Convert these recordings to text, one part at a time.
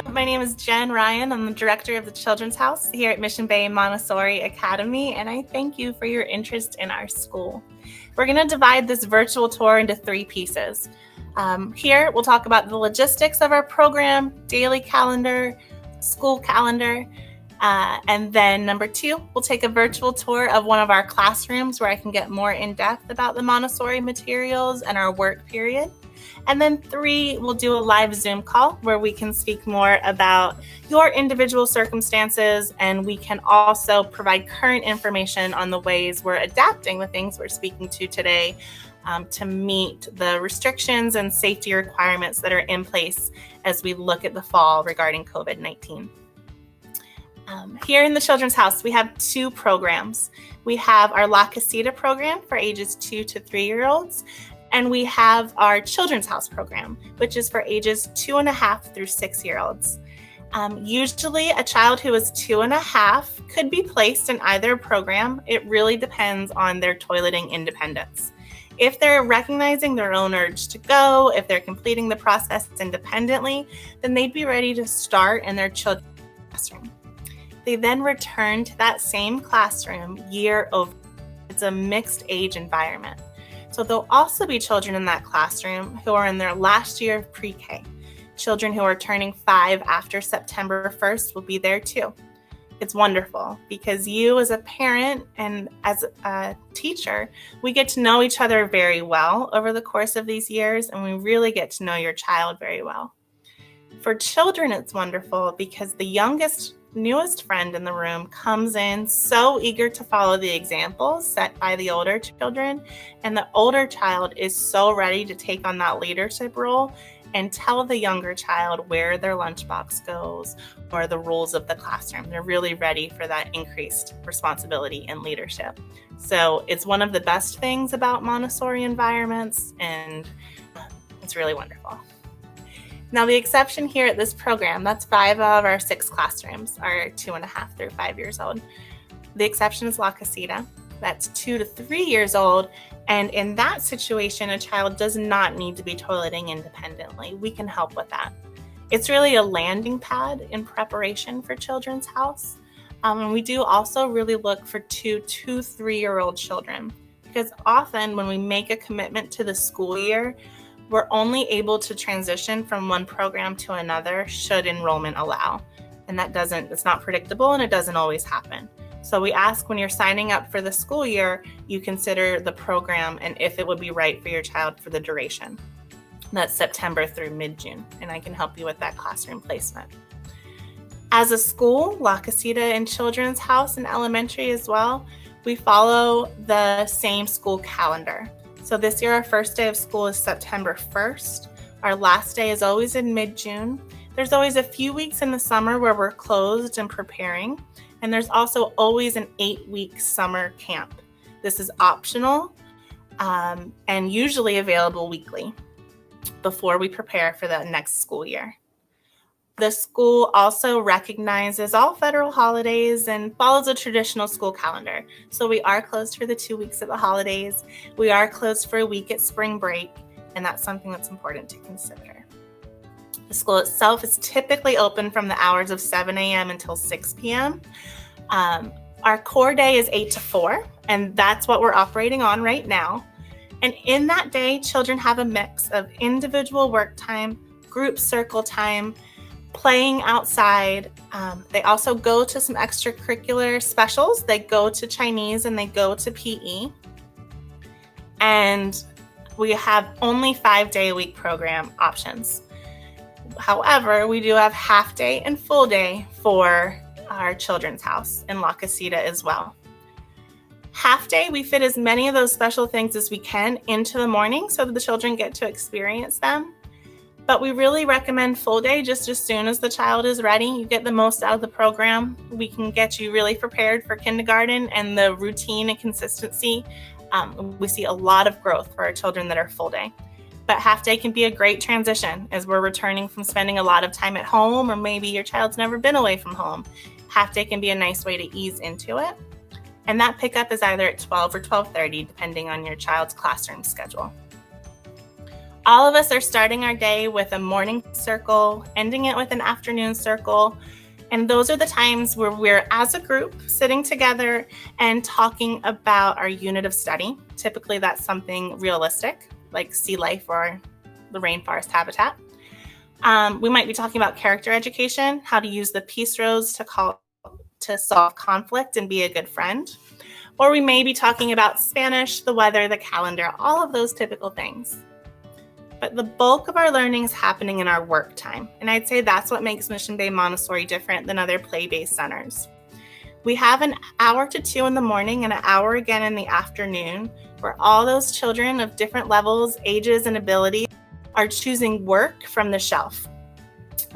My name is Jen Ryan. I'm the director of the Children's House here at Mission Bay Montessori Academy, and I thank you for your interest in our school. We're going to divide this virtual tour into 3 pieces. Here, we'll talk about the logistics of our program, daily calendar, school calendar, and then number 2, we'll take a virtual tour of one of our classrooms where I can get more in depth about the Montessori materials and our work period. And then 3, we'll do a live Zoom call where we can speak more about your individual circumstances, and we can also provide current information on the ways we're adapting the things we're speaking to today to meet the restrictions and safety requirements that are in place as we look at the fall regarding COVID-19. Here in the Children's House, we have 2 programs. We have our La Casita program for ages 2 to 3-year-olds, and we have our Children's House program, which is for ages 2.5 through 6-year-olds. Usually a child who is 2.5 could be placed in either program. It really depends on their toileting independence. If they're recognizing their own urge to go, if they're completing the process independently, then they'd be ready to start in their children's classroom. They then return to that same classroom year over. It's a mixed age environment. So there'll also be children in that classroom who are in their last year of pre-K. Children who are turning 5 after September 1st will be there too. It's wonderful because you as a parent and as a teacher, we get to know each other very well over the course of these years, and we really get to know your child very well. For children, it's wonderful because the newest friend in the room comes in so eager to follow the examples set by the older children, and the older child is so ready to take on that leadership role and tell the younger child where their lunchbox goes or the rules of the classroom. They're really ready for that increased responsibility and leadership. So it's one of the best things about Montessori environments, and it's really wonderful. Now, the exception here at this program, that's 5 of our 6 classrooms are 2.5 through 5 years old. The exception is La Casita. That's 2 to 3 years old. And in that situation, a child does not need to be toileting independently. We can help with that. It's really a landing pad in preparation for Children's House. And we do also really look for 2 to 3-year-old children, because often when we make a commitment to the school year, we're only able to transition from one program to another should enrollment allow. And it's not predictable, and it doesn't always happen. So we ask when you're signing up for the school year, you consider the program and if it would be right for your child for the duration. That's September through mid-June, and I can help you with that classroom placement. As a school, La Casita and Children's House and elementary as well, we follow the same school calendar. So this year, our first day of school is September 1st. Our last day is always in mid-June. There's always a few weeks in the summer where we're closed and preparing. And there's also always an 8-week summer camp. This is optional and usually available weekly before we prepare for the next school year. The school also recognizes all federal holidays and follows a traditional school calendar. So we are closed for the 2 weeks of the holidays. We are closed for a week at spring break, and that's something that's important to consider. The school itself is typically open from the hours of 7 a.m. until 6 p.m. Our core day is 8 to 4, and that's what we're operating on right now. And in that day, children have a mix of individual work time, group circle time, playing outside. They also go to some extracurricular specials. They go to Chinese and they go to PE. And we have only 5-day-a-week program options. However, we do have half day and full day for our Children's House in La Casita as well. Half day, we fit as many of those special things as we can into the morning so that the children get to experience them. But we really recommend full day just as soon as the child is ready. You get the most out of the program. We can get you really prepared for kindergarten and the routine and consistency. We see a lot of growth for our children that are full day. But half day can be a great transition as we're returning from spending a lot of time at home, or maybe your child's never been away from home. Half day can be a nice way to ease into it. And that pickup is either at 12 or 12:30, depending on your child's classroom schedule. All of us are starting our day with a morning circle, ending it with an afternoon circle. And those are the times where we're, as a group, sitting together and talking about our unit of study. Typically, that's something realistic, like sea life or the rainforest habitat. We might be talking about character education, how to use the peace rose to solve conflict and be a good friend. Or we may be talking about Spanish, the weather, the calendar, all of those typical things. But the bulk of our learning is happening in our work time. And I'd say that's what makes Mission Bay Montessori different than other play-based centers. We have an hour to 2 in the morning and an hour again in the afternoon, where all those children of different levels, ages, and abilities are choosing work from the shelf.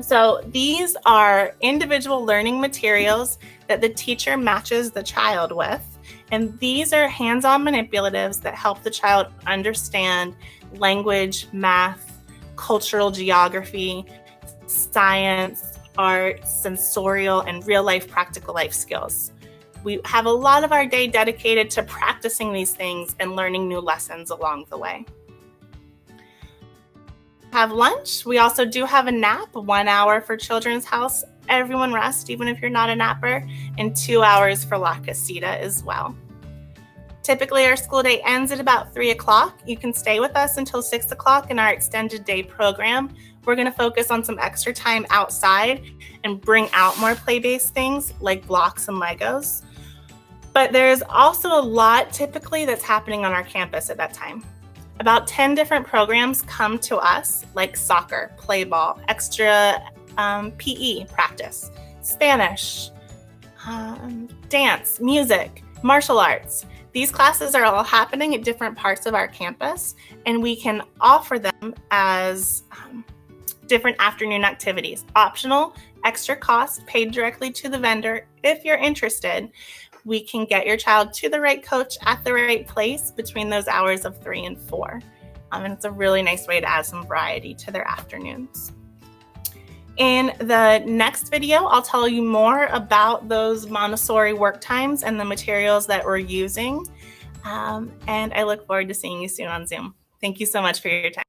So these are individual learning materials that the teacher matches the child with. And these are hands-on manipulatives that help the child understand language, math, cultural geography, science, art, sensorial, and real-life practical life skills. We have a lot of our day dedicated to practicing these things and learning new lessons along the way. Have lunch. We also do have a nap, 1 hour for Children's House. Everyone rest, even if you're not a napper, and 2 hours for La Casita as well. Typically, our school day ends at about 3 o'clock. You can stay with us until 6 o'clock in our extended day program. We're going to focus on some extra time outside and bring out more play-based things like blocks and Legos. But there's also a lot typically that's happening on our campus at that time. About 10 different programs come to us, like soccer, play ball, extra PE practice, Spanish, dance, music, martial arts. These classes are all happening at different parts of our campus, and we can offer them as different afternoon activities. Optional, extra cost, paid directly to the vendor. If you're interested, we can get your child to the right coach at the right place between those hours of 3 and 4. And it's a really nice way to add some variety to their afternoons. In the next video, I'll tell you more about those Montessori work times and the materials that we're using. And I look forward to seeing you soon on Zoom. Thank you so much for your time.